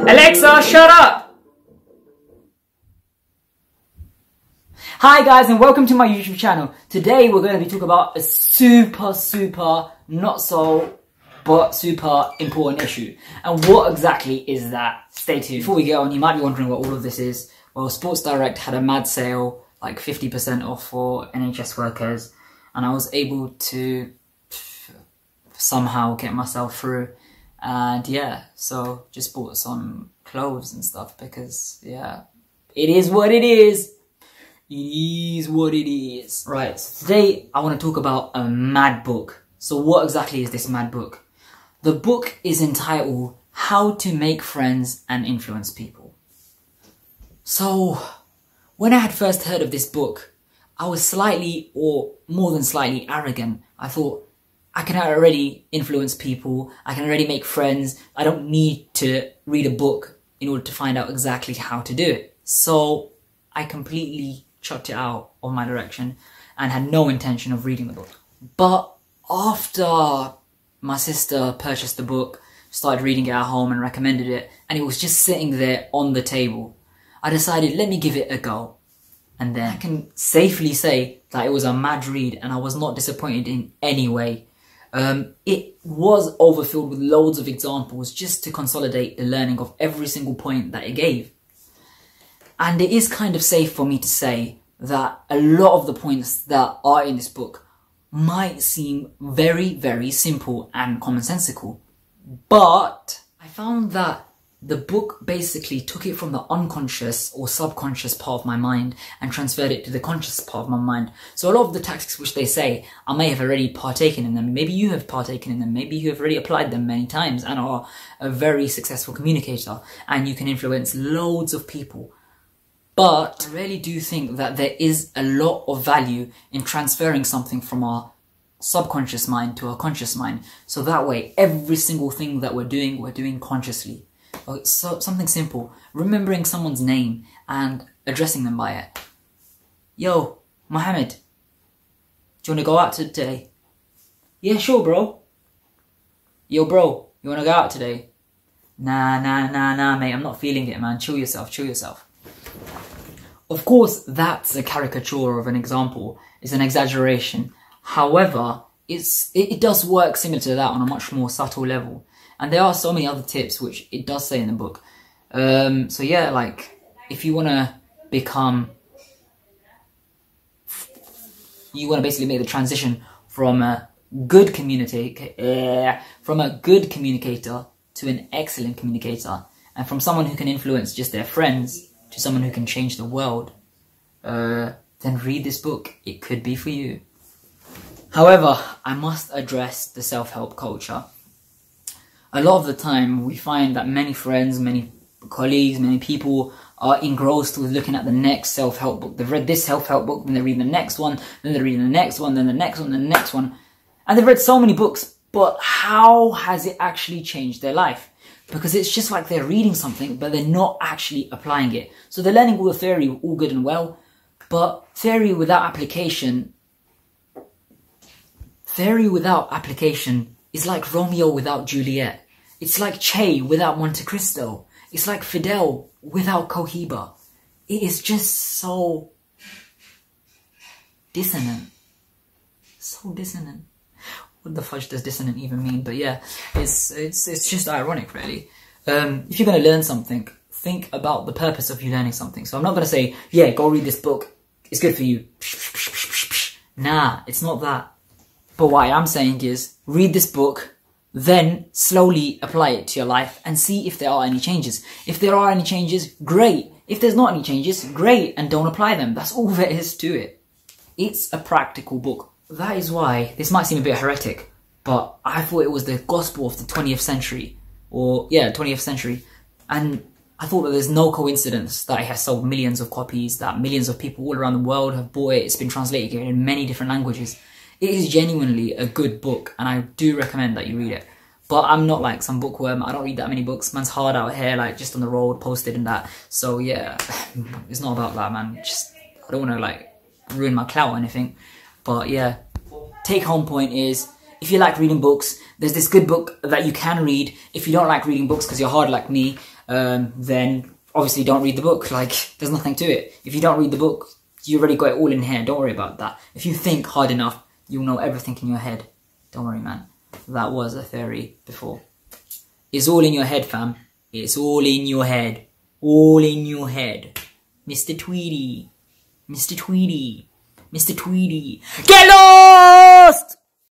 Alexa, shut up! Hi guys, and welcome to my YouTube channel. Today we're going to be talking about a super not so but super important issue. And what exactly is that? Stay tuned. Before we get on, you might be wondering what all of this is. Well, Sports Direct had a mad sale, like 50% off for NHS workers, and I was able to somehow get myself through. And yeah, so just bought some clothes and stuff because, yeah, it is what it is. It is what it is. Right, so today I want to talk about a mad book. So what exactly is this mad book? The book is entitled How to Make Friends and Influence People. So when I had first heard of this book, I was slightly, or more than slightly, arrogant. I thought, I can already influence people, I can already make friends, I don't need to read a book in order to find out exactly how to do it. So I completely chucked it out of my direction and had no intention of reading the book. But after my sister purchased the book, started reading it at home and recommended it, and it was just sitting there on the table, I decided, let me give it a go. And then I can safely say that it was a mad read and I was not disappointed in any way. It was overfilled with loads of examples just to consolidate the learning of every single point that it gave. And it is kind of safe for me to say that a lot of the points that are in this book might seem very simple and commonsensical. But I found that the book basically took it from the unconscious or subconscious part of my mind and transferred it to the conscious part of my mind. So a lot of the tactics which they say, I may have already partaken in them. Maybe you have partaken in them. Maybe you have already applied them many times and are a very successful communicator and you can influence loads of people. But I really do think that there is a lot of value in transferring something from our subconscious mind to our conscious mind. So that way, every single thing that we're doing consciously. So something simple, remembering someone's name and addressing them by it. Yo, Mohammed, do you want to go out today? Yeah, sure, bro. Yo, bro, you want to go out today? Nah, mate, I'm not feeling it, man. Chill yourself. Of course, that's a caricature of an example. It's an exaggeration. However, it does work similar to that on a much more subtle level. And there are so many other tips which it does say in the book. So yeah, like, if you want to basically make the transition from a good communicator to an excellent communicator, and from someone who can influence just their friends to someone who can change the world, then read this book. It could be for you. However, I must address the self-help culture. A lot of the time, we find that many friends, many colleagues, many people are engrossed with looking at the next self-help book. They've read this self-help book, then they read the next one, then they're reading the next one, then the next one, then the next one. And they've read so many books, but how has it actually changed their life? Because it's just like they're reading something, but they're not actually applying it. So they're learning all the theory, all good and well, but theory without application is like Romeo without Juliet. It's like Che without Monte Cristo. It's like Fidel without Cohiba. It is just so dissonant. So dissonant. What the fudge does dissonant even mean? But yeah, it's just ironic, really. If you're going to learn something, think about the purpose of you learning something. So I'm not going to say, yeah, go read this book. It's good for you. Nah, it's not that. But what I am saying is, read this book, then slowly apply it to your life and see if there are any changes. If there are any changes, great. If there's not any changes, great, and don't apply them. That's all there is to it. It's a practical book. That is why, this might seem a bit heretic, but I thought it was the gospel of the 20th century. Or, yeah, 20th century. And I thought that there's no coincidence that it has sold millions of copies, that millions of people all around the world have bought it. It's been translated in many different languages. It is genuinely a good book, and I do recommend that you read it. But I'm not like some bookworm. I don't read that many books. Man's hard out here, like just on the road, posted and that. So yeah, it's not about that, man. Just, I don't want to like ruin my clout or anything. But yeah, take home point is, if you like reading books, there's this good book that you can read. If you don't like reading books because you're hard like me, then obviously don't read the book. Like, there's nothing to it. If you don't read the book, you already got it all in here. Don't worry about that. If you think hard enough, you'll know everything in your head. Don't worry, man. That was a theory before. It's all in your head, fam. It's all in your head. All in your head. Mr. Tweety. Mr. Tweety. Mr. Tweety. Get lost!